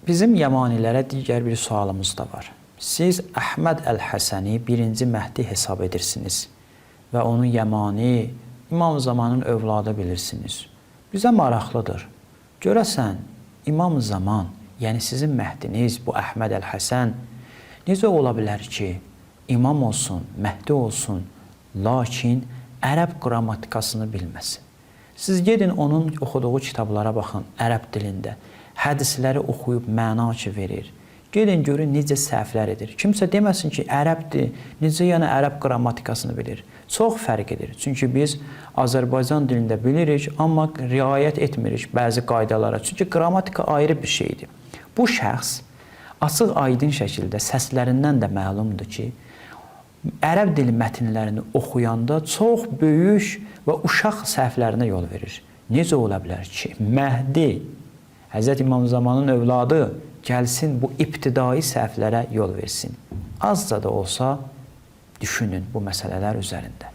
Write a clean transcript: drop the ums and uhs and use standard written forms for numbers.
Bizim Yəmanilərə digər bir sualımız da var. Siz Əhməd Əl-Həsəni birinci Məhdi hesab edirsiniz və onun Yəmani, İmam Zamanın övladı bilirsiniz. Bizə maraqlıdır. Görəsən, İmam Zaman, yəni sizin Məhdiniz, bu Əhməd Əl-Həsən, necə ola bilər ki, imam olsun, Məhdi olsun, lakin ərəb qrammatikasını bilməsin? Siz gedin onun oxuduğu kitablara baxın, ərəb dilində. Hədisləri oxuyub məna ki verir. Gedin görün necə səhvlər edir. Kimsə deməsin ki, ərəbdir, necə yəni ərəb qrammatikasını bilir. Çox fərq edir. Çünki biz Azərbaycan dilində bilirik, amma riayət etmirik bəzi qaydalara. Çünki qrammatika ayrı bir şeydir. Bu şəxs açıq aydın şəkildə səslərindən də məlumdur ki, ərəb dili mətnlərini oxuyanda çox böyük və uşaq səhvlərinə yol verir. Necə ola bilər ki, Məhdi, Həzrət İmam Zamanın övladı gəlsin bu ibtidai səhvlərə yol versin? Azca da olsa düşünün bu məsələlər üzərində.